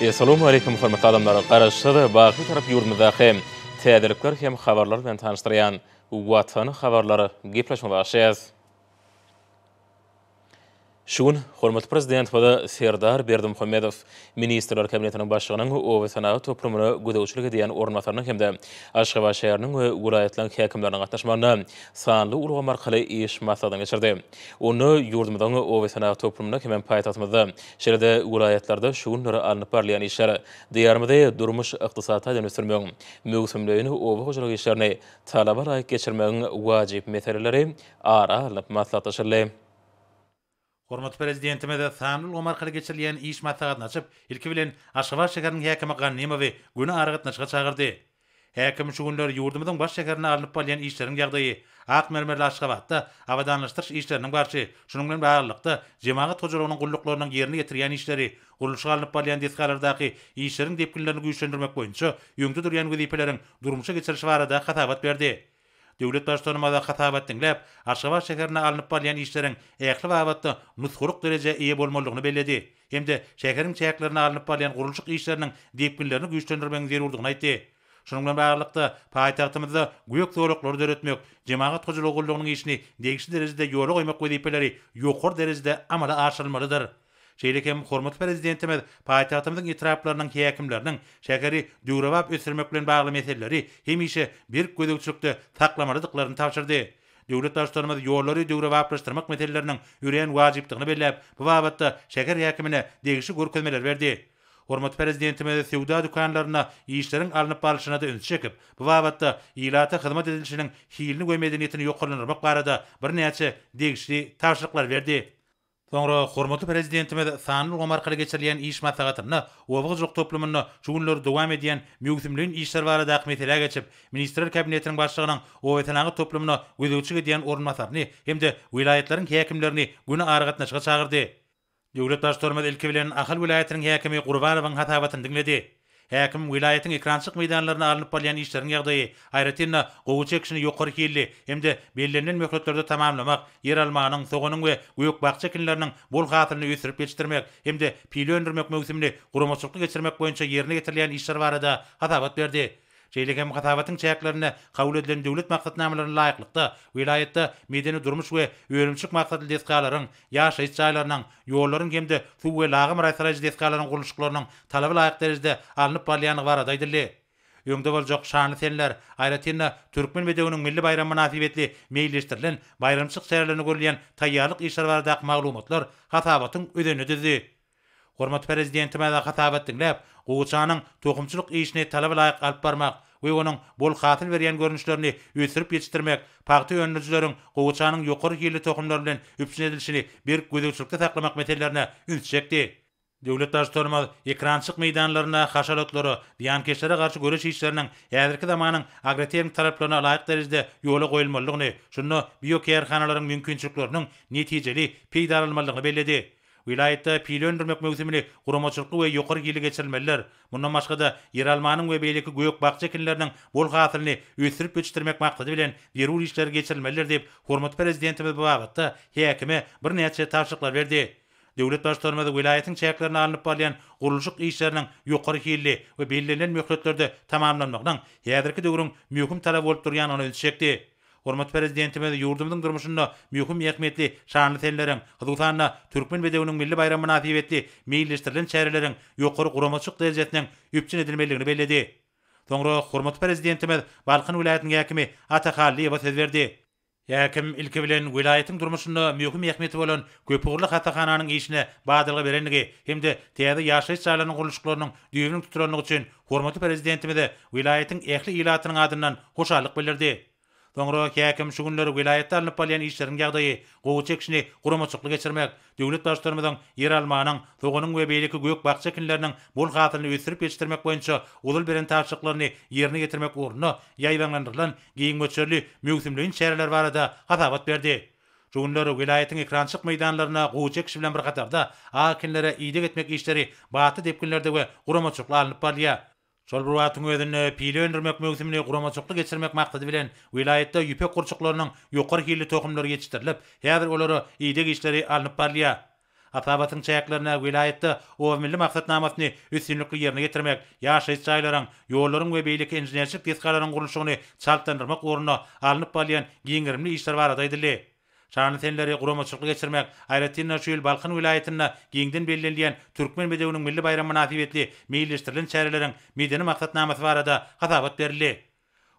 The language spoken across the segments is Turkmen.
Assalamu alaikum hormatly adamlar. Garaşdy bagly tarap ýurdumyzdaky täzelikler hem habarlar bilen tanışdyrýan Watan habarlary gepleşme başlaýar. Şun hormatly prezident we Serdar Berdimuhammedow ministrler kabinetiniň başlygynyň owa sanagy toplumyny gödäwçilik edýän ornataryny hemde Aşgabat şäheriniň we welaýetlaryň häkimleriniň gatnaşmagyny sanly ulgam arkaly iş maksadyna geçirdi. Onu ýurdumyzyň owa sanagy toplumyna hem paýtagtymyzda şeýle welaýetlerde şunlary alınıp barlayan işler diýarmyda durmuş ykdysaty dönüşdirmegiň mögümlüğini owa hojalyk işlerini talaba laýyk geçirmegiň wajyp meseleleri ara alyp maslahatlaşyldy. Hormatly prezidentime sanly ulgam arkaly geçirilýän iş maksadyny açyp, ilki bilen Aşgabat şäheriniň häkimi Gannymowy güni aragatnaşyga çagyrdy. Häkim şu günler ýurdumyzyň baş şäherine alınıp barlayan işleriň ýagdaýy, ak mermerli Aşgabatda awadanlaşdyryş işleriniň barçy, şunuň bilen baglykda jemaat hojalygynyň gulluklarynın ýerine getirýän işleri, guruluşa alınıp barlayan desgalardaky işleriň depkinlerini güýçlendirmek boýunça ýöňde durýan wezipeleriň durmuşa geçirişi barada hatabat berdi. Döwlet başlarymyza hatabat dinläp, Aşgabat şäherine alınıp barlayan işleriň ähli wagtda nutguruk derejede eýe bolmalygyny bellädi. Hemde şäheriň çäklerini alınıp barlayan guruluşyk işleriniň depkinlerini güýçlendirmegiň zerurdygyny aýtdy. Şunuň bilen baglykda paýtagtymyzda güýük zorluklar döretmek, jemaat hojalygy gullugnyň işini degişli derejede ýola goýmak wezipeleri ýokary derejede amala aşyrylmalydyr. Şeýlekem hormatly prezidentimiz paýtagtymyzyň etraplarynyň häkimleriniň şäheri döwrewap ösürmek bilen bagly meseleleri hemişe bir gödäwçilikde saklamalydyklaryny tapşyrdy. Döwlet başlarymyz ýollary döwrewaplaşdyrmak meselelerining ýüreýän wajypdygyny belläp, bu wagtda şäher häkimine degişli görkezmeler berdi. Hormatly prezidentimiz sewda dükanlaryna işleriň alınıp baryşyna da üns çekip, bu wagtda ýylata hyzmat edilişiniň hilini we medeniyetini ýokarlandyrmak barada bir näçe degişli tapşyryklar berdi. Sonra hormatly prezidentimiz sanly ulgam arkaly geçirilýän iş maslahatyny owagjyk toplumyny şu günler dowam edýän mögümlüğin işler barada mesele geçip, ministrler kabinetiniň başlygynyň owetanagy toplumyny gödäwçilik edýän ornataryny hemde welaýetleriň häkimlerini güni aragatnaşyga çagyrdy. Döwlet başlarymyz ilki bilen Ahal welaýatynyň häkimi Gurbanowyň hatabatyny dinledi. Häkim welaýatyň ekrançyk meýdanlaryna alınıp barlayan işleriň ýagdaýy, aýratynda gowy çekişini ýokary kildi, hemde bellenlen möhletlerde tamamlamak, yer almanyň, soganyň we göýük bagça ekinleriniň bol hatyryny ösürip geçirmek, hemde pili öndürmek mögümini guramaçykly geçirmek boýunça ýerine getirilýän işler barada hatabat berdi. Şeýlekem hatabatyň çäklerini kabul edilen döwlet maksatnamalaryna laýyklykda welaýetde medeni durmuş we öýümçük maksatly deskalaryň, ýaşaýyş jaýlarynyň, ýollaryň hemde suw we lagym raýsaraýjy deskalarynyň guruluşyklarynyň talaby laýyk derejede alınıp barlyanyny barada aýdyldy. Öňde boljak şanly senler, aýratynda türkmen bedewiniň milli bayramy münasibetli meýilleşdirilen bayramçyk şäherlerine görülýän taýýarlyk işler barada maglumatlar hatabatyň ödeni düzdi. Hormatly prezidentime da hatabat dinläp, gowçanyň tokumçylyk işini talaby laýyk alyp barmak we onuň bol hatyr berýän görnüşlerini ösürip ýetişdirmek, paýty öňlüjileriň gowçanyň ýokary hili tokumlary bilen üpsün edilişini bir gödäwçilikde saklamak meselelerine üns çekdi. Döwlet başlarymyz ekrançyk meýdanlaryna haşalatlary, diýankeşlere garşy göreş işleriniň häzirki zamanyň agrarýyň talaplaryna laýyk derejede ýola goýulmalydygyny, şunu biokerhanalaryň mümkinçilikleriniň netijeli peýda alınmalydygyny belledi. Welaýetde pili öndürmek mögümini guramaçykly we ýokary hili geçirilmeliler. Mundan başga da yer almanyň we beýleki göýük bagça ekinleriniň bol hatyryny ösürip geçirmek maksady bilen zerur işler geçirilmeliler diýip hormatly prezidentimiz bu wagtda häkime bir näçe tapşyryklar berdi. Döwlet başlarymyz welaýetyň çäklerini alınıp barlayan guruluşyk işleriniň ýokary hili we bellenlen möhletlerde tamamlanmagynyň häzirki döwrüň möhüm talap bolup durýanyny ölçekdi. Hormatly prezidentimiz ýurdumyzyň durmuşynda möhüm ähmiýetli şanly senleriň, hyzgutanyna türkmen bedewiniň milli bayramy münasibetli meýilleşdirilen şäherleriň ýokary guramaçyk derejesiniň üpçün edilmeligini belledi. Soňra hormatly prezidentimiz Balkyn welaýatynyň häkimi Atahalliýewe söz berdi. Häkim ilki bilen welaýatyň durmuşynda möhüm ähmiýeti bolan köpügürli hatahananyň işine badalga berenligi hemde täze ýaşaýyş jaýlarynyň guruluşyklarynyň düýbüniň tuturanlygy üçin hormatly prezidentimiz welaýatyň ähli ilatynyň adyndan hoşallyk bildirdi. Soňra häkim şu günleri welaýetde alınıp barlayan işleriň ýagdaýy, gowy çekişini guramaçykly geçirmek, döwlet başlarymyzyň yer almanyň, soganyň we beýleki göýük bagça ekinleriniň bol hatyryny ösürip ýetişdirmek boýunça ulul beren tapşyrıklaryny ýerine getirmek ugruna ýaýlandyrylan giň möçerli mögümlüğin şäherler barada hatabat berdi. Şu günleri welaýetyň ekrançyk meýdanlaryna gowy çekiş bilen bir gatarda akinlere ýydyk etmek işleri baty depkinlerde we guramaçykly alınıp barlýar. Şol bir wagtyň özünde pili öndürmek mögümini guramaçykly geçirmek maksady bilen welaýetde ýüpek gurçuklarynyň ýokary hili tokumlary ýetişdirilip, häzir olary ýydyk işleri alınıp barlýar. Atabatın çayaklarına vilayette o milli maksatnamasyny üstünlükli yerine getirmek, ýaşaýyş jaýlaryň, ýollaryň we beýlik inženerçilik tesgalaryň gurulşygyny çaltandyrmak ugruna alınıp balýan giňirimli işler barada edildi. Şanly senleri guramaçylyk geçirmek, aýratynda şu ýyl Balkan vilayetinde giňden bellenýän türkmen bedewiniň milli bayramy münasibetli meýilleşdirilen çäreleriň medeni maksatnamasy barada hatabat berildi.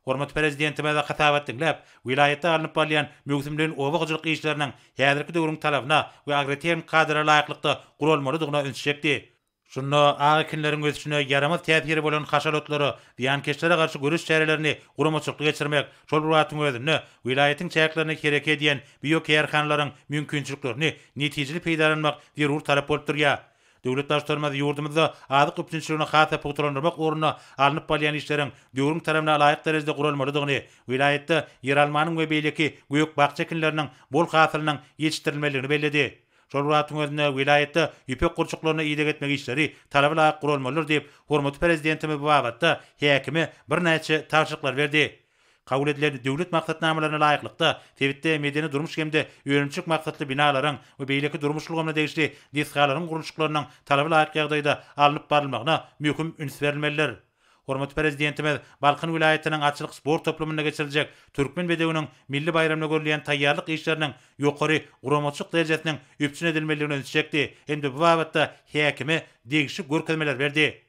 Hormat prezidentime de hatabat dinläp, vilayetde alınıp balýan mögümlerin owagyjylyk işleriniň häzirki döwrüň talabyna we agrarien kadra laýyklykda gurulmalydygyna ünsüçekdi. Şunu aýkinleriň ösüşine yaramaz täsiri bolan haşalotlary, diýankeşlere garşy görüş çärelerini guramaçylyk geçirmek, şol wagtyň özünde vilayetiň çäklaryny kerek edýän biokerhanlaryň mümkinçiliklerini netijeli peýdalanmak zerur talap bolup durýar. Döwlet başlarymyz ýurdumyzda azyk öpçünçiligini hata puturlandyrmak ugruna alınıp balýan işleriň döwrüň tarabyna laýyk derejede gurulmalydygyny, vilayetde yer almanyň we beýleki göýük bagça ekinleriniň bol hasylynyň ýetişdirilmeligini belledi. Şol wagtyň özünde vilayetde ýüpek gurçuklaryna ýygyp etmek işleri talaby laýyk gurulmalydyr diýip hormat prezidentimiz bu wagtda häkime bir näçe tawşyklar berdi. Kabul edilen döwlet maksatnamalaryna laýyklykda tebitde medeni durmuş hemde öýrençlik maksatly binalaryň we beýleki durmuşlygyna degişli desgalaryň gurulşyklarynyň talaby laýyk ýagdaýda alınıp barylmagyna möhüm üns berilmelidir. Hormat prezidentimiz Balkan vilayetiniň açylyk sport toplumuna geçiriljek türkmen bedewiniň milli bayramyna görülýän taýýarlyk işleriniň ýokary guramaçylyk derejesiniň üpçün edilmeligini öňsüçekdi. Endi bu wagtda häkime degişli görkezmeler berdi.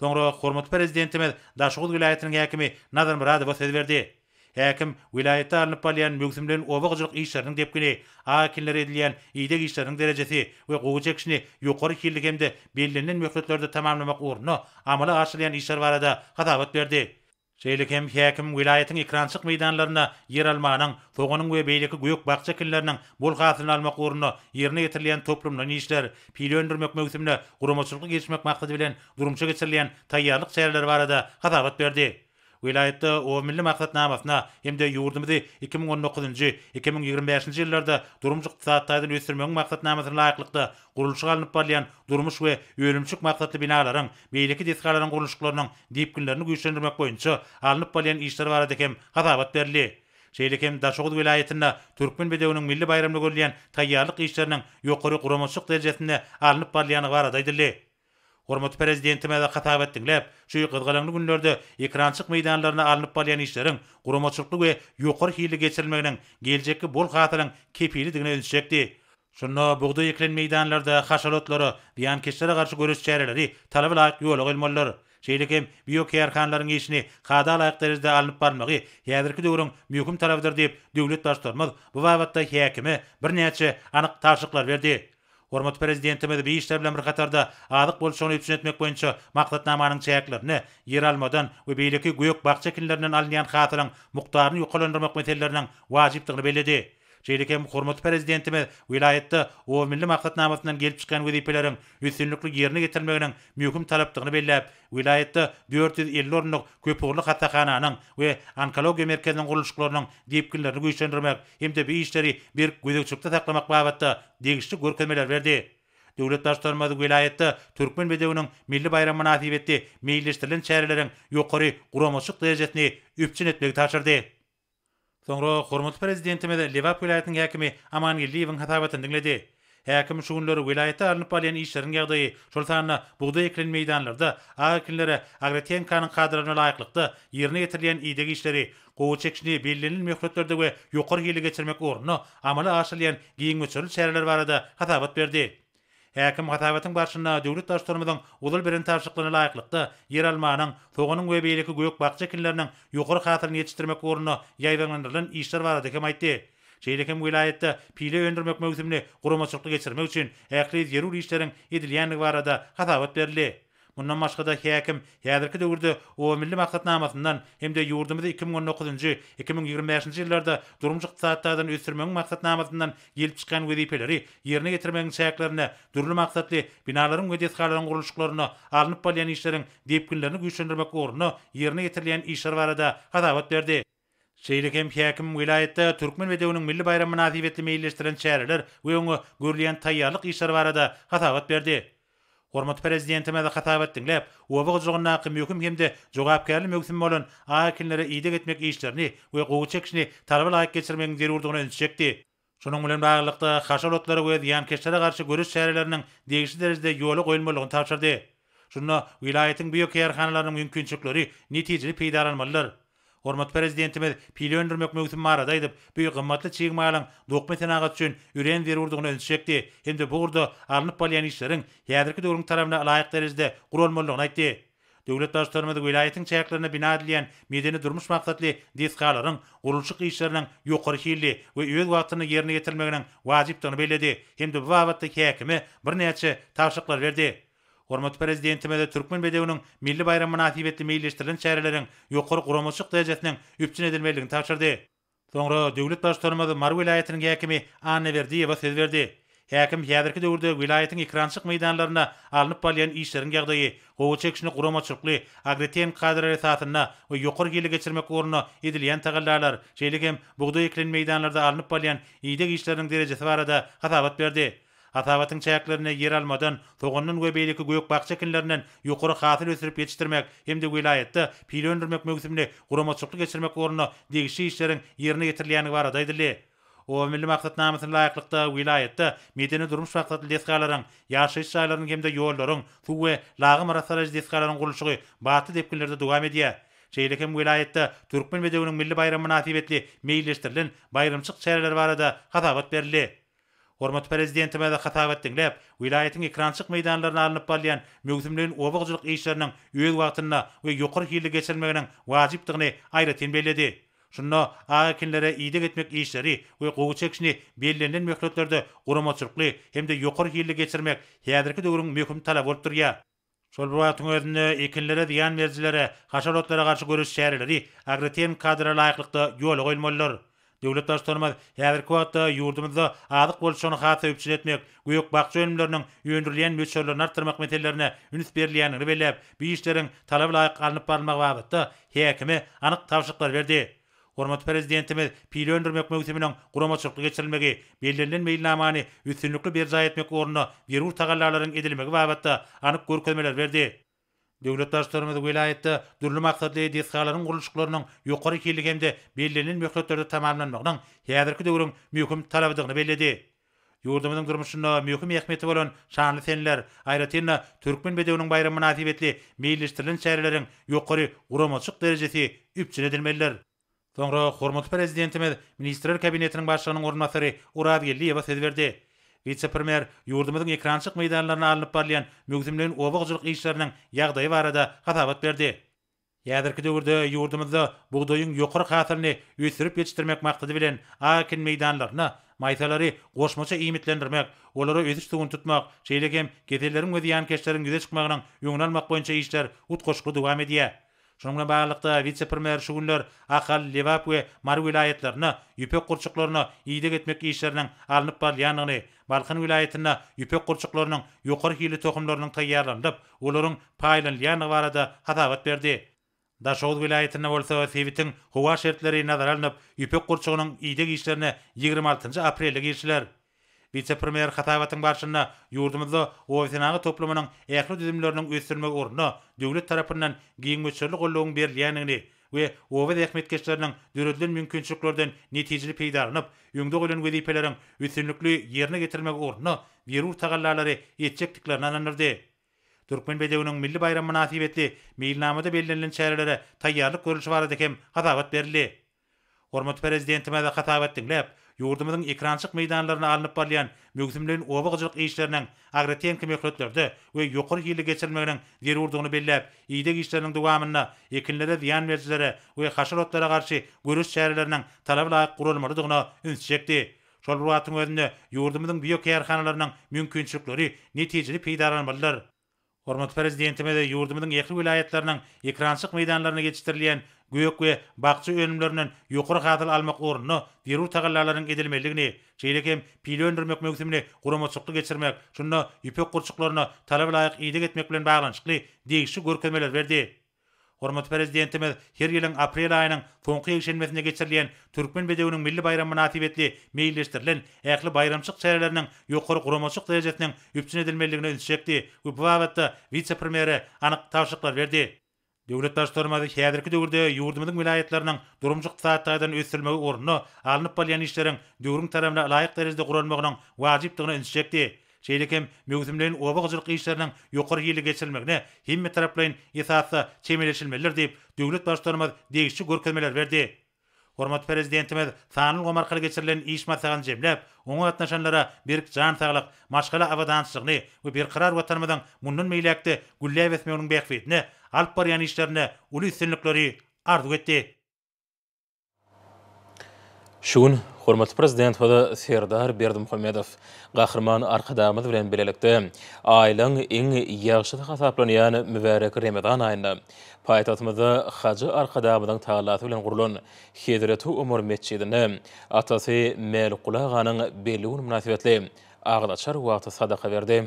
Soňra hormat prezidentimiz Daşoğul vilayetiniň häkimi Nazar Muradow söz berdi. Häkim vilayetde alınıp balýan mögümlerin owagyjylyk işleriniň depkini, aýkinler edilýän ýygyk işleriniň derejesi we gowy çekişini ýokary killik hemde bellenlen möhletlerde tamamlamak ugruna amala aşyrýan işler barada hatabat berdi. Şeýle hem häkim vilayetiň ekrançyk meýdanlaryna yer almanyň, soganyň we beýleki göýük bagça ekinleriniň bol hasylyny almak ugruna ýerine getirilýän toplumlaryň işler, piýlendirmek mögümine guramaçylyk geçirmek maksady bilen durumça geçirilýän taýýarlyk çäreleri barada hatabat berdi. Vilayetde o milli maksatnamasyna hemde ýurdumyzy 2019-2025 ýyllarda durumçy ykdysadyň ösürmegiň maksatnamasyna laýyklykda gurulşyga alınıp barýan durmuş we öýrençlik maksatly binalaryň, beýleki desgalaryň gurulşyklarynyň dipkinlerini güýçlendirmek boýunça alınıp barýan işler barada hem hatabat berildi. Şeýlekem Daşoğul vilayetinde türkmen bedewiniň milli bayramyna görülýän taýýarlyk işleriniň ýokary guramaçylyk derejesinde alınıp barýany barada aýdyldy. Hormat prezidentime de hatabat dinläp, şu gyzgalanly günlerde ekrançyk meýdanlaryna alınıp balýan işleriň guramaçylykly we ýokary hili geçirilmeginiň geljekki bol hatyryň kepilidigine öňsüçekdi. Şunu buğday eklen meýdanlarda haşalotlary, diýankeşlere garşy görüş çäreleri talaby laýyk ýola goýulmalydyr. Şeýlekem biokerhanlaryň işini hada laýyk derejede alınıp barmagy häzirki döwrüň möhüm talabydyr diýip döwlet başlarymyz bu wagtda häkime bir näçe anyk tawşyklar berdi. Hormat prezidentimiz bir işler bilen bir katarda adyk bolşugyny üpçün etmek boýunça maksatnamanyň çäklaryny yer almadan we beýleki göýük bagça ekinlerinden alınýan hasylyň mukdaryny ýokalandyrmak meselelerining wajypdygyny belledi. Şeýlekem hormat prezidentimiz vilayetde o milli maksatnamasyndan gelip çykan wezipeleriň üstünlükli ýerine getirilmeginiň möhüm talapdygyny belläp, vilayetde 450 orunlyk köpürli hastahananyň we onkologiýa merkeziniň gurulşyklarynyň depkinlerini güýçlendirmek hemde bu işleri bir gözekçilikde saklamak babatda degişli görkezmeler berdi. Döwlet başlarymyz vilayetde türkmen bedewiniň milli bayram münasibetli meýilleşdirilen çäreleriň ýokary guramaçylyk derejesini üpçün etmegi taşyrdy. Soňra hormat prezidentimiz Lewap vilayetining häkimi Aman Geliýewiň hatabatyny dinledi. Häkim şu günleri vilayetde alınıp balýan işleriň ýagdaýy, şol sanyna buğday eklen meýdanlarda aýkinlere agrarien kadraryna laýyklykda ýerine getirilýän ýygyk işleri, gowy çekişini bellenlen möhletlerde we ýokary hili geçirmek ugruna amala aşyrýan giňmeçili çäreler barada hatabat berdi. Häkim hatabatyň başynda döwlet başlarymyzyň ulul beren tawşyklaryna laýyklykda yer almanyň, soganyň we beýleki göýük bagça ekinleriniň ýokary hasylyny ýetişdirmek ugruna ýaýlandyrylan işler barada hem aýtdy. Şeýlekem vilayetde pile öndürmek mögümini guramaçylyk geçirmek üçin ähli zerur işleriň edilýänligi barada hatabat berildi. Bundan başga da häkim häzirki döwürde o milli maksatnamasyndan hemde ýurdumyzda 2019-2025 ýyllarda durumçy ykdysadyň ösürmegiň maksatnamasyndan gelip çykan wezipeleri ýerine getirmegiň çäklaryny, dürli maksatly binalaryň we desgalaryň gurulşyklaryny alınıp balýan işleriň depkinlerini güýçlendirmek ugruna ýerine getirilýän işler barada hatabat berdi. Şeýlekem häkim vilayetde türkmen bedewiniň milli bayram münasibetli meýilleşdirilen çäreler we oňa görülýän taýýarlyk işler barada hatabat berdi. Hormat prezidentime de hatabat dinläp, owagyjylygyna möhüm hemde jogapkärli mögüm bolan aýkinlere ýygyp etmek işlerini we gowy çekişini talaby laýyk geçirmegiň zerurdygyny öňsüçekdi. Şonuň bilen baglykda haşalotlary we ziýankeşlere garşy görüş şäherleriniň degişli derejede ýoly goýulmalygyny tapşyrdy. Şunda vilayetin büyük ýerhanalarynyň mümkinçilikleri netijeli peýda bolmalylar. Hormat prezidentimiz pili öndürmek mögüsüm marada edip büyük gymmatly çygmaýalyň dokmy senagat üçin üren berurdygyny ölçekdi. Hem-de bu urda alınıp bolýan işleriň häzirki döwrüň tarapyna laýyk derejede gurulmalygyny aýtdy. Döwlet başçylarymyz vilayetin çäklerine bina edilen medeni durmuş maksatly diskalaryň gurulşyk işleriniň ýokary hilli we öz wagtyny ýerine getirmeginiň wajypdygyny bellädi. Hem-de bu wagtda häkimi bir näçe tawşyklar berdi. Hormat prezidentimiz Türkmen bedewiniň milli bayram münasibetli meýilleşdirilen şäherleriň ýokary guramaçyk derejesiniň üpçün edilmeligini tapşyrdy. Soňra döwlet başçylarymyz Mar vilayetiniň häkimi Anna Berdiýewa söz berdi. Häkim häzirki döwürde vilayetiň ekrançyk meýdanlaryna alınıp bolýan işleriň ýagdaýy, gowy çekişini guramaçykly, agriten kadr esatyna we ýokary gili geçirmek ornuny edilýän tagallalar, şeýlegem bugdaý eklen meýdanlarda alınıp bolýan ýygyk işleriň derejesi barada hasabat berdi. Hasabatyň çäklerine yer almadan, soğunun we beýleki göýük bakça ekinlerinden ýokary hasyl ösürip ýetişdirmek hem-de vilayetde pili öndürmek mögüsümli guramaçykly geçirmek ornuny degişli işleriň ýerine getirilýäni barada aýdyldy. O milli maksatnamasyna laýyklykda vilayetde medeni durmuş maksatly deskalaryň, ýaşaýyş şaýlarynyň hem-de ýollaryň, suw we lagym arasy deskalaryň gurulşygy baty depkinlerde dowam edýär. Şeýlekem vilayetde Türkmen bedewiniň milli bayram münasibetli meýilleşdirilen bayramçyk şäherler barada hasabat berildi. Hormat prezidentime de hatabat dinläp, vilayetiň ekrançyk meýdanlaryna alınıp bolýan mögüsümleriň obagçylyk işleriniň öz wagtyna we ýokary hilli geçirmeginiň wajypdygyny aýratyn bellädi. Şunda aýkinlere ýygyk etmek işleri we gowy çekişini bellenlen möhletlerde guramaçykly hem-de ýokary hilli geçirmek häzirki döwrüň möhüm talap bolup durýar. Şol wagtyň özünde ekinlere diýen merjilere, haşalotlara garşy görüş şäherleri agriten kadra laýyklykda ýoly goýulmalylar. Döwlet başçylarymyz häzirki wagtda ýurdumyzda azyk bolşuny hasa üpçün etmek, göýük bakça önümleriniň ýöndürilýän möçörlerini artdyrmak meselelerini üns berilýänini belläp, bu işleriň talap laýyk alınıp barmak wagtda häkimi anyk tawşyklar berdi. Hormat prezidentimiz pili öndürmek mögüsüminiň guramaçykly geçirilmegi, bellenlen meýilnamany üstünlikli berja etmek ornuny berur tagallalaryň edilmegi wagtda anyk görkezmeler berdi. Döwlet başçylarymyz vilayetde durly maksatly deskalaryň gurulşyklarynyň ýokary hilli hem-de bellenlen möhletlerde tamamlanmagynyň häzirki döwrüň möhüm talabydygyny bellädi. Ýurdumyzyň durmuşynda möhüm ähmiýeti bolan şanly senler, aýratynda Türkmen bedewiniň bayram münasibetli meýilleşdirilen şäherleriň ýokary guramaçyk derejesi üpçün edilmeliler. Soňra hormat prezidentimiz Ministrler Kabinetiniň başlygynyň ornatary Urad Geldiýewa söz berdi. Vice-premier ýurdumyzyň ekrançyk meýdanlaryna alınıp barýan mögüsümleriň obagçylyk işleriniň ýagdaýy barada hasabat berdi. Häzirki döwürde ýurdumyzda bugdaýyň ýokary hasylyny ösürip ýetişdirmek maksady bilen akin meýdanlaryna maýsalary goşmaça iýmitlendirmek, olary öziş tugun tutmak, şeýlegem geteleriň we ziýankeşleriň ýüze çykmagynyň ýöňüne almak boýunça işler utgoşly dowam edýär. Şonuň bilen baglykda vice-premier şu günler Akal, Lewap we Mar vilayetlerine ýüpek gurçuklaryny ýygyk etmek işleriniň alınıp barýanyny, Balkan vilayetine ýüpek gurçuklarynyň ýokary hilli tohumlarynyň taýýarlandyp, olaryň paýlanýany barada hasabat berdi. Daşoğuz vilayetine bolsa Sevitin howa şertleri nazar alınıp, ýüpek gurçugynyň ýygyk işlerini 26 aprelde girişler. Vice-premier hatabatyň barşyna ýurdumyzda ofisynagy toplamynyň ähli düzümleriniň ösürmek ornuny döwlet tarapyndan giňmeçerli gollugyň berilýänini we owat ähmetkeşleriniň döredilen mümkinçiliklerden netijeli peýdalanyp, ýöňde golan wezipeleriň üstünlikli ýerine getirmek ornuny berur tagallalary etjekdiklerini ananyrdy. Türkmen bedewiniň milli bayram münasibetli meýilnamada bellenlen şäherlere taýýarlyk görülşi barada hem hasabat berildi. Hormat prezidentime de hasabat dinläp, ýurdumyzyň ekrançyk meýdanlaryna alınıp barýan mögüsümleriň obagçylyk işleriniň agriten möhletlerde we ýokary hilli geçirmeginiň zerurdygyny belläp, ýygyk işleriniň dowamyna ekinlere ziýan berjilere we haşalotlara garşy görüş şäherleriniň talap laýyk gurulmalydygyna üns çekdi. Şol wagtyň özünde ýurdumyzyň büyük ýerhanalarynyň mümkinçilikleri netijeli peýdalanmalylar. Hormat prezidentime de ýurdumyzyň ýekli vilayetleriň ekrançyk meýdanlaryna geçişdirilýän göýük we bakça önümlerinden ýokary hasyl almak ornuny berur tagallalaryň edilmeligini, şeýlekem pili öndürmek mögüsümli guramaçykly geçirmek, şunda ýüpek gurçuklaryny talap laýyk ýygyk etmek bilen baglanyşykly degişli görkezmeler berdi. Hormat prezidentimiz her ýylyň aprel aýynyň soňky ýekşenmesinde geçirilýän Türkmen bedewiniň milli bayram münasibetli meýilleşdirilen ähli bayramçyk şäherleriniň ýokary guramaçyk derejesiniň üpçün edilmeligine üns çekdi we bu wagtda vice-premiere anyk tawşyklar berdi. Döwlet başlarymyzy häzirki döwürde ýurdumyzyň vilayatlarinyň durumjyk saatlardan ösülmegi ornuny alınıp bolýan işleriň döwrüň tarapyna laýyk derejede gurulmagynyň wajypdygyny inşekdi. Şeýlekem mögüzümlerin oba işlerinin ýokary ýyly geçirilmegine himme taraplaryň esasy çemeleşilmeliler diýip döwlet başlarymyz degişçi görkezmeler berdi. Hormat prezidentimiz Sanul Omarkaly geçirilen iş masagyny jemläp, oňa gatnaşanlara bir jan saglyk, maşgala awadançylygyny we bir karar watanymyzyň mundan meýlekde güllä besmeginiň beýikbetini alyp barýan işlerine uly üstünlikleri arzu etdi. Şuň hormatly prezident we Serdar Berdimuhammedow gahrman arkadamyz bilen bilelikde aýlyň iň ýagşy hasaplanýan mübarek Ramazan aýynda paýtagtymyzda hajy arkadamyzyň taýlaty bilen gurulan Hedret Umar mescidine atasy Melkula aganyň belli münasibetli aglaçar wagty sadaka berdi.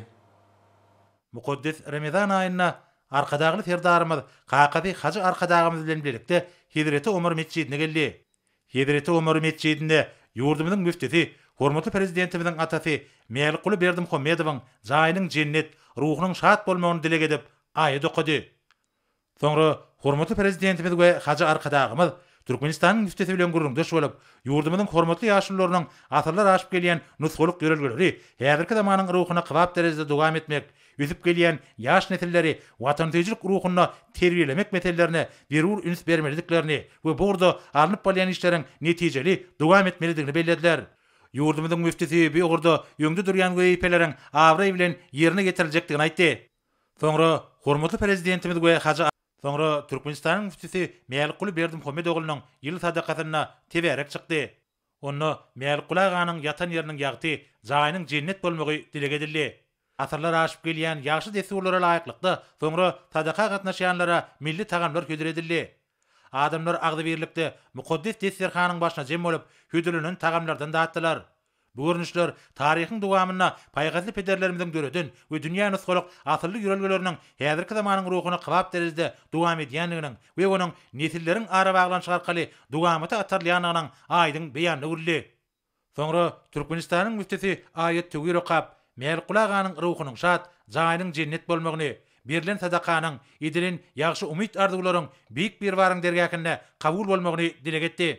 Mukaddes Ramazan aýynda arkadagy Serdarymyz Kakady hajy arkadagymyz bilen bilelikde Hedret Umar mescidine geldi. Hedret Umar mescidinde ýurdumyzyň müftisi, hormatly prezidentimiziň atasy Melkula Berdimuhammedowyň jaýynyň cennet, ruhunyň şat bolmagyny dilek edip aýat okudy. Soňra hormatly prezidentimiz we hajy arkadagymyz Türkmenistanyň müftisi bilen gurulmdaş bolup, ýurdumyzyň hormatly ýaşlylarynyň atarlar aşyp gelýän nusgulyk ýörelgeleri häzirki zamanyň ruhuny kybap derejede dowam etmek, üsüp gelýän ýaş nesilleri watandaşlyk ruhuny terbiýelemek meselelerini berur üns bermeliklerini we burada alınıp bolýan işleriň netijeli dowam etmelidigini bellädiler. Ýurdumyzyň müftisi bu ýurda ýöňde durýan weýpeleriň awry bilen ýerine getiriljekdigini aýtdy. Soňra hormatly prezidentimiz we hajy Soňra Türkmenistanyň müftisi Melkula Berdimuhammedowyň ýyl sadakasyna teberek çykdy. Onu Melkula aganyň ýatan ýeriniň ýagty jaýynyň cennet bolmagy dilek edildi. Asarlar aşyp gelýän ýaşy desurlara laýyklykda soňra sadaka gatnaşýanlara milli tagamlar hödüredildi. Adamlar agdy birlikde mukaddes deserhanyň başyna jem bolup hödürlenen tagamlardan dağıtdylar. Bu görnüşler taryhyň dowamyna paýgazly pederlerimiziň döreden we dünýä nusgulyk asyrly ýörelgeleriniň häzirki zamanyň ruhuny kybap derejede dowam edýändiginiň we onuň nesilleriň ara baglanşygy arkaly dowamaty atarlýanynyň aýdyň beýany urildi. Soňra Türkmenistanyň müftisi aýat tügür okap Melkula aganyň ruhunyň şat, jaýynyň cennet bolmagyny, berilen sadakanyň, edilen ýagşy umyt arzularyň büýük bir waryň dergäkinde kabul bolmagyny dilek etdi.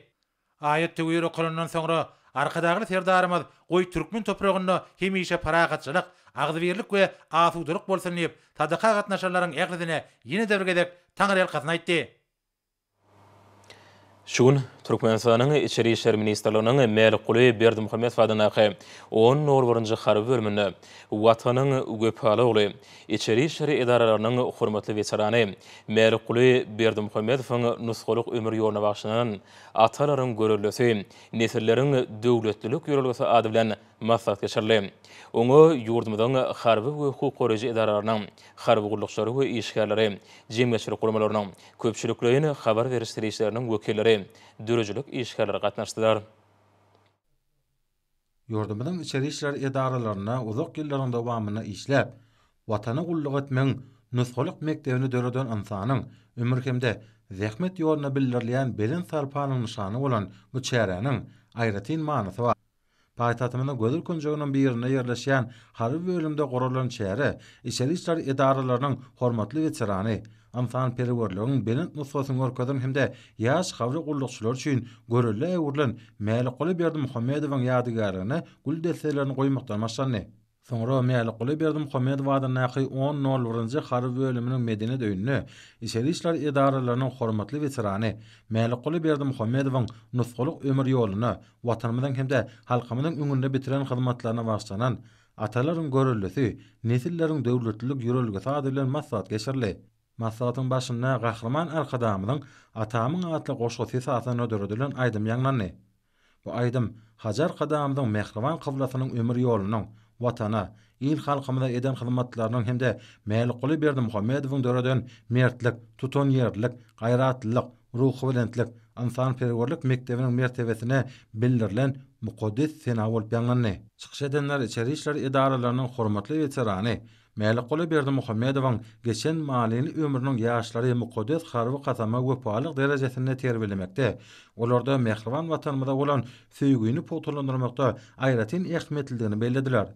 Aýat tügür okulandan soňra arkadagy Serdarymyz goý türkmen topragynda hemişe paragatçylyk, agdybirlik we afudyryk bolsun diýip sadaka gatnaşanlaryň ägledine ýene däwrgedek taňar elkasyny aýtdy. Şuň Türkmenistanyň Içeri işler ministrliginiň Melkula Berdimuhammedow adanyň 10 norwurunjy harby bölüminde watanyň göpaly oly içeri işleri edaralarynyň hormatly weterany Melkula Berdimuhammedowyň nusgulyk ömür ýoluna bagşlanan atalaryň görelmesi nesilleriň döwletlilik ýörelgesi ady bilen maslahat geçirildi. Oňa ýurdumyzyň harby we hukuk goraýjy edaralarynyň harby guruluşlary we işgärleri, jemgyýetçilik guramallarynyň köpçüliklerini habar berişdirýärleriniň wekilleri dürüjülük işgärleri gatnaşdylar. Ýurdumyzyň içeri işler edaralaryna uzak ýyllaryň dowamyna işläp, watany gulluk etmeň nusgulyk mektebini döreden insanyň ömürkemde zähmet ýoluna bildirilýän belin sarpanyň nişany bolan bu çäräniň aýratyn manysy bar. Paýtatymyň gödül kunjegynyň birine ýerleşýän harby bölümde guralan çäre, içeri işler edaralarynyň hormatly weterany, amsan perwerligiň belin nusgasyny görkezden hemde ýaş hawry gullukçylar üçin görelli äwürlen Melkula Berdimuhammedowyň ýadygaryny gül deselerini goýmakdan başlandy. Soňra Melkula Berdimuhammedow adanyň 10 norwurunjy harby bölüminiň Medine döýünni içeri işler edaralarynyň hormatly weterany Melkula Berdimuhammedowyň nusgulyk ömür ýoluny watanymyzyň hemde halkymyzyň öňünde bitiren hyzmatlaryna başlanan atalaryň görellisi, nesilleriň döwletlilik ýörelgesi ady bilen maslahat geçirildi. Maslahatyň başynda gahrman arkadamyzyň atamyň atly goşgy esasyna ödüredilen aýdym ýaňlandy. Bu aýdym hajy arkadamyzyň mehriban kyblasynyň ömür ýolunyň watana, il halkymyza eden hyzmatlarynyň hemde Melkula Berdimuhammedowyň döreden mertlik, tuton ýerlik, gaýratlyk, ruhy bilentlik, insan perwerlik mektebiniň mertebesine bildirilen mukaddes sena bolup ýaňlandy. Çykyş edenler içeri işler edaralarynyň hormatly weterany Melkula Berdimuhammedowyň geçen malyny ömrüniň ýaşlary mukaddes harby kasama göpalyk derejesinde terbiýelemekde, olarda mehriban watanymyza bolan söýgüni potulandyrmakda aýratyn ähmiýetlidigini bellediler.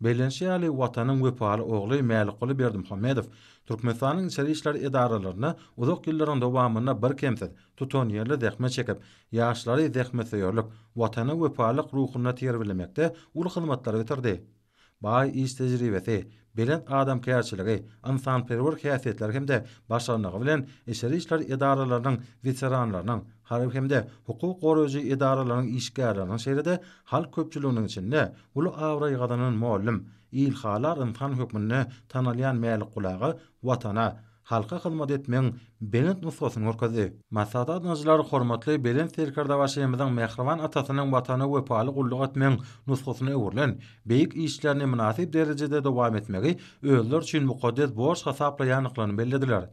Belenşi ýaly watanyň wepaly ogly Mälikguly Berdimuhammedow Türkmenistanyň içeri işler edaralaryna uzak ýyllaryň dowamyna bir kemsiz tutan ýerli zähme çekip, ýaşlary zähmeseýörlük, watana wepalyk ruhuny terbilemekde uly hyzmatlar götürdi. Baý iş tejribesi, bilen adamkärçiligi, insanperwer häsiýetler hemde başarnygy bilen içeri işler edaralarynyň veteranlarynyň, hemde hukuk goraýjy edaralarynyň işgärläriniň şeýrede halk köpçüliginiň içinde uly awra ýyganynyň muallim, ilhalar insan hökmünde tanalýan Mälikgulagy watana, halka hyzmat etmeň belent nusgasyny görkezdi. Masada nazlar hormatly belent serkarda başymyzyň mehriban atasynyň watana wepaly gulluk etmeň nusgasyny öwürlen, beýik işlerini münasip derejede dowam etmegi özler üçin mukaddes borç hasaplaýanyklaryny bellediler.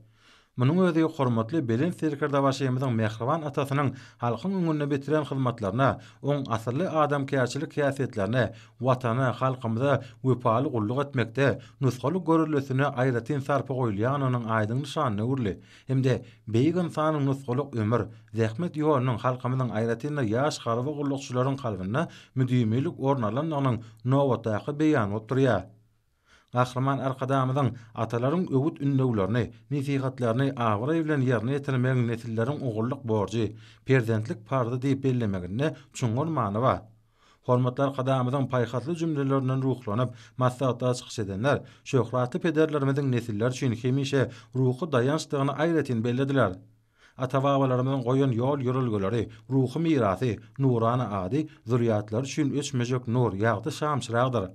Munyň özi hormatly belent serkarda başymyzyň mehriban atasynyň halkyň öňünde bitiren hyzmatlaryna, oň asyrly adamkärçilik häsiýetlerine, watana, halkymyza wepaly gulluk etmekde nusgaly görülesine aýratyn sarpy goýulýanynyň aýdyň nişanyny öwürli. Hemde beýik insanyň nusgaly ömür, zähmet ýolunyň halkymyzyň aýratyna ýaş garby gullukçylaryň kalbyna müdümlik ornalanynyň nowatdaky beýan oturýar. Gahraman arkadamyzyň atalaryň öwüt ünlewlerini, nesihatlaryny awra bilen ýerine ýetirmeň nesilleriň ogulluk borjy, perzentlik pardy diýip bellemegine çuňur many bar. Hormatly arkadamyzyň paýhatly jümlelerinden ruhlanyp, maslahatda çykyş edenler, şöhraty pederlerimiziň nesilleri üçin hemişe ruhy dayançdygyny aýratyn bellediler. Ata-babalarymyzyň goýan ýol ýörelgeleri, ruhy mirasy, nurany ady, zurriýatlar üçin öçmejek nur, ýagdy şamçyragdyr.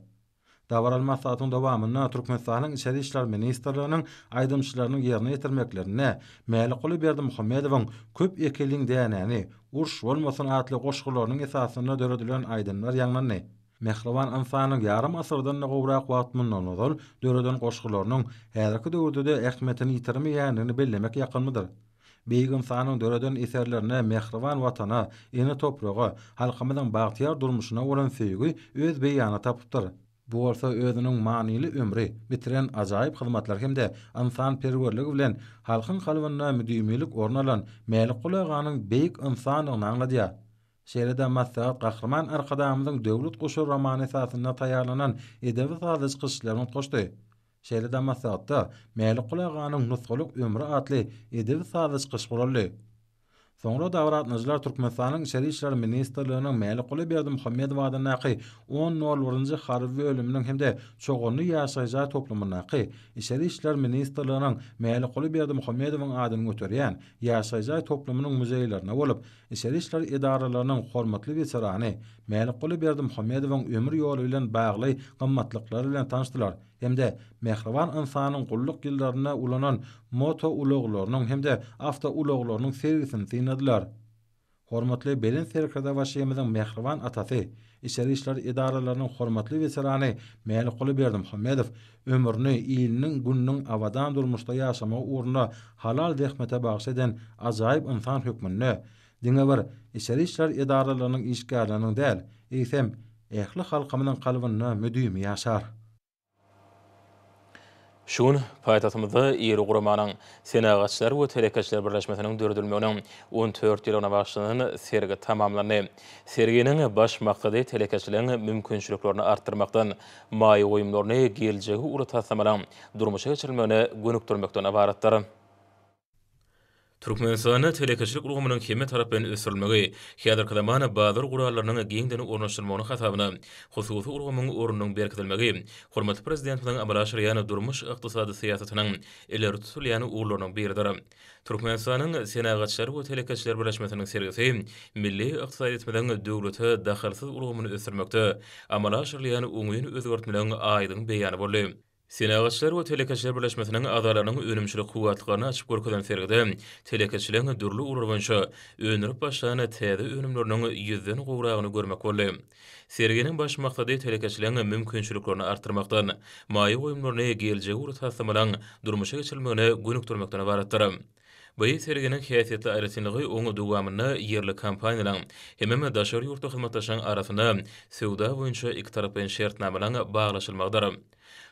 Dawaralma satyň dowamyna Türkmenistanyň içeri işler ministrliginiň aýdymçylarynyň ýerine ýetirmeklerine Mälikguly Berdimuhammedowyň köp ekeliň dänäni, urş bolmasyn atly goşgularynyň esasyna döredilen aýdymlar ýaňlandy. Mehriban insanyň ýarym asyrdan gowrak wagt mundan ozal döreden goşgularynyň häzirki döwürde ähmetini ýitirmeýänini bellemek ýakynmydyr. Beýik insanyň döreden eserlerine mehriban watana, ene topraga, halkymyzyň bagtyar durmuşyna bolan söýgi öz beýana tapypdyr. Bu bolsa özüniň manyly ömri bitiren ajaýyp hyzmatlar hemde insan perwerligi bilen halkyň kalbyna müdümlik ornalan Mälikguly aganyň beýik insanyny aňladýar. Şeýlede maslahat gahraman arkadamyzyň döwlet goşu romany esasyna taýýarlanan edebi sazyş kysslaryny goşdy. Şeýlede maslahatda Mälikguly aganyň nusgalyk ömri atly edebi sazyş kysguraldy. Soňra dawratnyjylar Türkmenistanyň içeri işler ministrliginiň Mälikguly Berdimuhammedow adanyny 10-nollarynjy harby ölüminiň hemde çoğunly ýaşaýjy toplumynyň içeri işler ministrliginiň Mälikguly Berdimuhammedowyň adyny göterýän ýaşaýjy toplumynyň muzeýlerine bolup, içeri işler edaralarynyň hormatly weterany Mälikguly Berdimuhammedowyň ömür ýoly bilen bagly gymmatlyklary bilen tanışdylar. Hemde mehriban insanyň gulluk ýyllaryna ulanan moto uluglarynyň hemde afta uluglarynyň sergisini synadilar. Hormatly belin serkada başymyzyň mehriban atasy, içeri işler edaralarynyň hormatly weterany Mälikguly Berdimuhammedow ömrüni ýylnyň günniň awadan durmuşda ýaşama uğruna halal zähmete bagş eden ajaýyp insan hökmünde diňe bir içeri işler edaralarynyň işgärläriniň däl, eýsem ähli halkymynyň kalbyna müdüm ýaşar. Şun paýtatymyzda ýeri guramanyň Senagatçylar we Telekeçiler birleşmesiniň döredilmeginiň 14 ýylyna başlanyny sergi tamamlandy. Serginiň baş maksady telekeçiligiň mümkinçiliklerini artdyrmakdan, maýy goýumlaryny geljegi uly tasamalaň durmuşa geçirilmegine gönükdirmekden ibaratdyr. Türkmenistanyň telekeçilik urgumynyň hemme tarapdan ösürilmegi, häzirki zamana bazar gurallarynyň giňden ornaşdyrmagyny hasabyna, hususy urgumyň ornunyň berkitilmegi, hormatly prezidentiň amal aşyrýany durmuş ykdysady syýasatynyň ileri tutulýan uğurlarynyň biridir. Türkmenistanyň Senagatçylar we Telekeçiler birleşmesiniň sergisi milli ykdysadyýetmeden döwlete dahalsyz urgumyny ösürmekde, amal aşyrýany öňüň özgertmelerini aýdyň beýany boldy. Senagatçylar we Telekeçiler birleşmesiniň azalarynyň önümçilik kuwatlygyny açyp görkezden sergide telekeçiligiň dürli urunşy önürip başlanan täze önümleriniň ýüzden gowragyny görmek boldy. Serginiň baş maksady telekeçiligiň mümkinçiliklerini artdyrmakdan, maýy goýumlaryny geljegi uly tasamalaň durmuşa geçirilmegine gönükdirmekden ibaratdyr. Bayi serginin häsiýetli aýratynlygy oňa dowamyna ýerli kampaniýalaryň hemme daşary ýurtda hyzmatdaşan arasyna sowda boýunça iki tarapyn şertnamalaryň baglaşylmagdyr.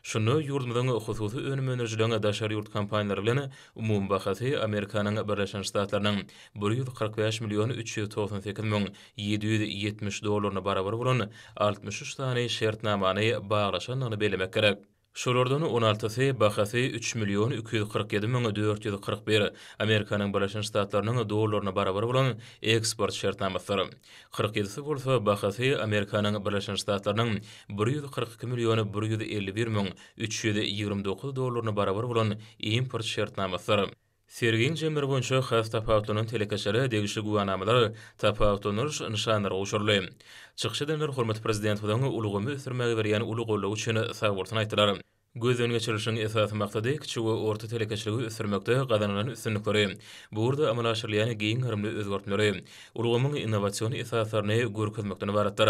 Şunu ýurdumyzyň hususy önümenejiligiň daşary ýurt kampaniýalary bilen umum bahasy Amerikanyň Birleşen Ştatlarynyň 145 milyon 398 min $770 barabar bolan 63 tane şertnamany baglaşanyny bellemek gerek. Şolardan 16-sy bahasy 3 milyon 247 min 441 Amerikanyň Birleşen Ştatlarynyň dollaryna barabar bolan eksport şertnamasydyr. 47-si bolsa bahasy Amerikanyň Birleşen Ştatlarynyň 142 milyon 151 min $329 barabar bolan import şertnamasydyr. Sergiň jemleri boýunça has tapawutlanan telekeşleri degişli guwanamalar tapawutlanýar nişanlary goşurly. Çykyş edenler hormat prezident bilen ulugymy ösürmäge berýän uly gollaw üçin sag bolsun aýtdylar. Gözden geçirilişin esasy maksady kiçik we orta telekeşligi ösürmekde gazananan üstünlikleri. Bu urda amal aşyrylýan giň hyrymly özgertmeleri, ulugymyň innowasion esaslaryny görkezmekden ibaratdyr.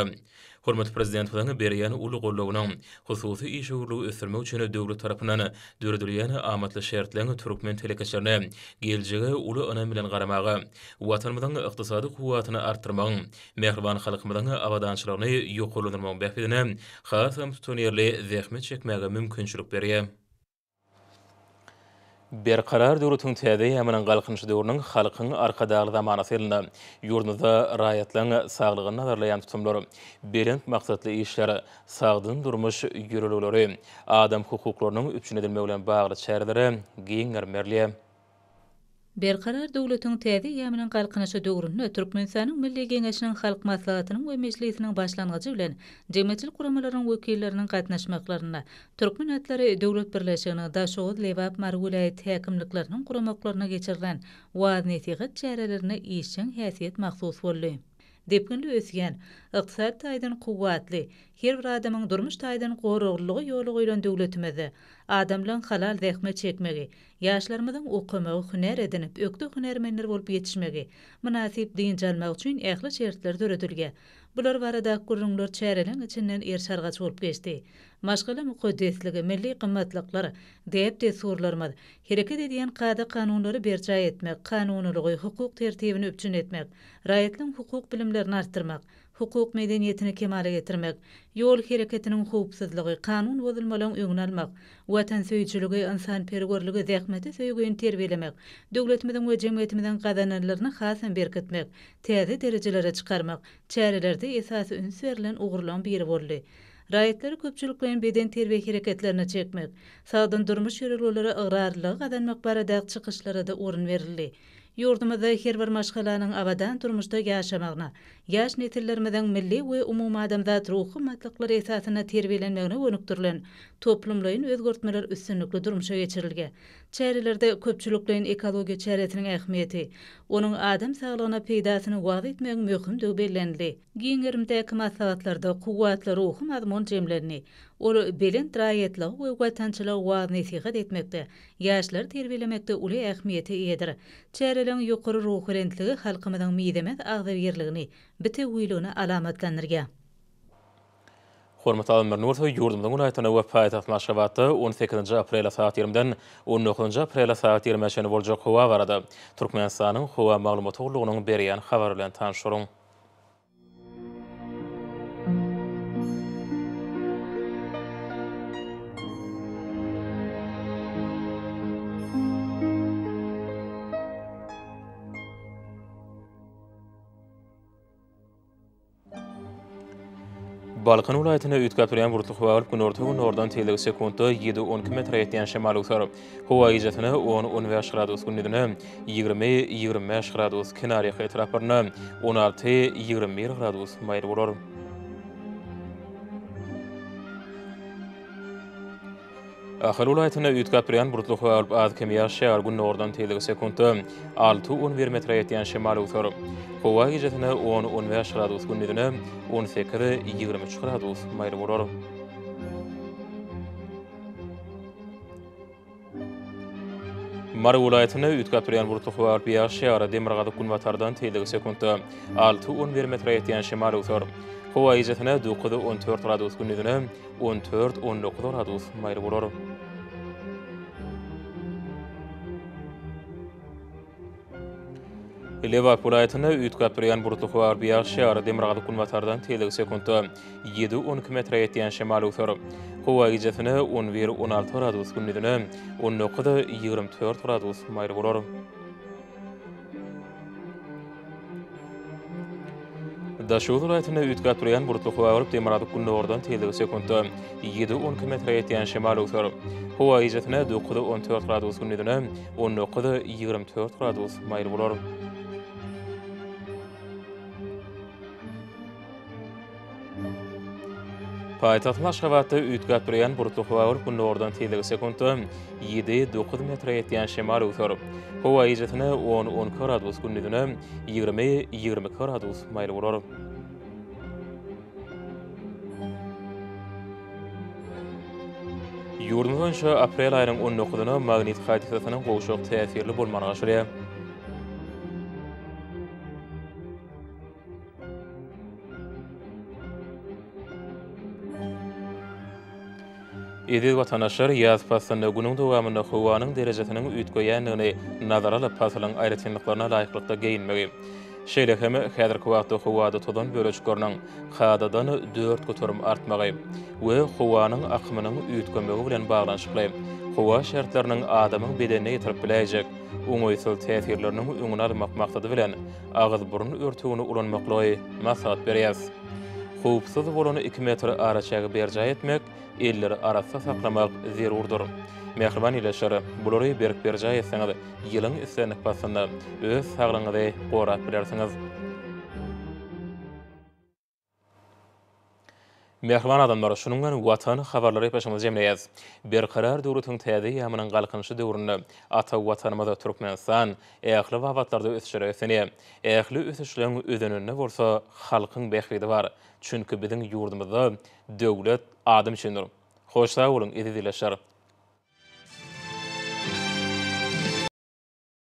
Hormat prezident bilen berýän uly gollawynyň hususy iş ugrulugy ösürmek üçin döwlet tarapyndan döredilýän amatly şertlerini türkmen telekeşlerine geljege uly önemi bilen garamagy, watanymyzyň ykdysady kuwatyny artdyrmagy, mehriban halkymyzyň awadançylygyny ýoklandyrmagy bähfidine hasam tutanýarly zähmet çekmäge mümkinçilik berýär. Berqarar döwletiň täze ýamanyň galkynşy döwrüniň halkyň arkadagy zamanasy ýylynda ýurdumyzda raýatlaryň saglygyny nazarlaýan tutumlar, berent maksatly işler, sagdyn durmuş ýürelleri, adam hukuklarynyň üpçün edilmegi bilen bagly çäreleri giňer merliýär. Berqarar döwletiň täze ýamanyň galkynşy döwründe Türkmenistanyň Milli Geňeşiniň halk maslahatynyň we meclisiniň başlangyjy bilen jemgyýetçilik guramalarynyň wekilleriniň gatnaşmaklaryna Türkmen atlary döwlet birleşiginiň Daşoğuz, Lewap, Mar vilayet häkimlikleriniň guramaklaryna geçirilen waz-nesihat çärelerine işçiň häsiýet mahsus boldy. Depkinli ösgen, ykdysat taýdan kuwwatly, her bir adamyň durmuş taýdan goruglygy ýoly goýulan döwletimizi, adamlaryň halal zähmet çekmegi, ýaşlarymyzyň okumagy hüner edinip, ökde hünermenler bolup ýetişmegi, münasip diňje almak üçin ähli şertler döredilge. Bular barada gurrunlar çäreleň içinden erşargaç bolup geçdi. Maşgala mukaddesligi, milli gymmatlyklar, däp sorlarymyz, hereket edýän kada kanunlary berçä etmek, kanunylygy, hukuk tertibini üpçün etmek, raýatlyň hukuk bilimlerini artdyrmak, hukuk medeniýetini kemale getirmek, ýol hereketiniň howpsuzlygy, kanun bozulmalaryň öňüni almak, watan söýçüligi, insanperwerligi, zähmeti söýgüni terbiýelemek, döwletimiziň we jemgyýetimiziň gazananlaryny hasam berkitmek, täze derejelere çykarmak, çärelerde esasy üns berilen ugurlaryň biri boldy. Raýatlar köpçülik bilen beden terbiýe hereketlerine çekmek, sagdyn durmuş ýörelgelere ıgrarlyk gadanmak barada çykyşlara da orun berildi. Ýurdumyzda her bir maşgalanyň awadan turmuşda ýaşamagyna, ýaş nesillerimiziň milli we umumy adamzat ruhy matlaklary esasyna terbiýelenmegine önüktirilen toplumlaryň özgertmeler üstünlikli durmuşa geçirilge. Çärelerde köpçülik bilen ekologiýa çäresiniň ähmiýeti, onuň adam saglygyna peýdasyny wagt etmek möhümdigi bellenildi. Giňerimdäki maslahatlarda kuwwatly ruhy mazmun jemlerini, ol belent raýatlyk we watançylyk wagt nesihat etmekde, ýaşlary terbiýelemekde uly ähmiýeti ýedir. Çäreleň ýokary ruhy rentligi halkymyzyň midemet agzabirligini, bite uýlugyny alamatlanyrga. Hormat alymlar, Nurta ýurdumyzyň ulaytyna we paýtaxt Maşgabatda 18 aprel saat 20-den 19 aprel saat 20-şe boljak howa barada Türkmenistanyň howa maglumat ugrulygynyň berýän habary bilen tanşyryň. Balkan ulaýatyna üýtgap berýän burutlyk howa alyp günortagy nordan telegi sekundda 7-12 metr ýetýän şemal utar. Howa ijatyna 10-15 gradus gündüzine 20-25 gradus kinariýa etraparyna 16-21 gradus maýry bolar. Ahir ulaýatyna üýtgap berýän burutlyk howa alyp az kem ýaşaýar günordan telegi sekundda 6-11 metr ýetýän şemal utar. Howa ijatyna 10-15 gradus gündüzine 18-23 gradus maýry bolar. Mar vilayatyna üýtgap berýän burutlyk howa alyp ýaşaýar Demirgazyk gün batardan telegi sekundda 6-11 metr ýetýän şemal utar. Howa ijatyna 9-14 gradus gündüzine 14-19 gradus maýry bolar. Liverpool ayetine ütkap duran burutluq var bir şehir demirağlı kulmatardan teylik sekunda 7-10 km yetiyen şemal uçur. Hava gecesine 11-16 gradus gündüzüne 19-24 gradus mayr bolur. Daşuğul ayetine ütkap duran burutluq var demirağlı kulmatardan teylik sekunda 7-10 km yetiyen şemal uçur. Hava gecesine 9-14 gradus gündüzüne 19-24 gradus mayr bolur. Paytaht Aşgabatda ütkap duran burutluq hava gündüz ordan teylik sekunda 7-9 metre yetiyen şemal uçur. Hava gecesine 10-10 gradus gündüzüne 20-20 gradus mayl bolur. Yurdumuzda aprel ayının 19-na magnit hadisasynyň gowşak täsirli bolmagyna şüre. Edil vatandaşlar yaz pasyny günüň dowamında howanyň derejesiniň ütgeýändigini nazara alyp pasylaryň aýratynlyklaryna laýyklykda geýinmegi. Şeýle hem häzirki wagtda howada tozan bölejikleriniň hadadan 4 götürüm artmagy we howanyň akymynyň ütgemegi bilen baglanyşykly. Howa şertleriniň adamyň bedenine ýetirip biläjek oňoýsal täsirleriniň öňüne almak maksady bilen agyz burun örtügini ulanmakly maslahat berýär. Howpsuz bolany 2 metr araçagy berjay etmek, elleri arasda saklamak zerurdur. Mehriban ileşeri, bulary berk berjay etseňiz, ýylyň islenik pasyna öz saglyňyzy gorap bilersiňiz. Mehriban adamlar, şunundan watan habarlary başymyza jemleýäs. Berkarar döwletiň täze ýamynyň galkynyşy döwründe ata watanymyza Türkmenistan ähli wagtlarda ösüşýär. Ähli ösüşleň ödenine bolsa halkyň behgidi bar. Çünki biziň ýurdumyzda döwlet adam üçindir. Hoş sag bolun, edidileşer.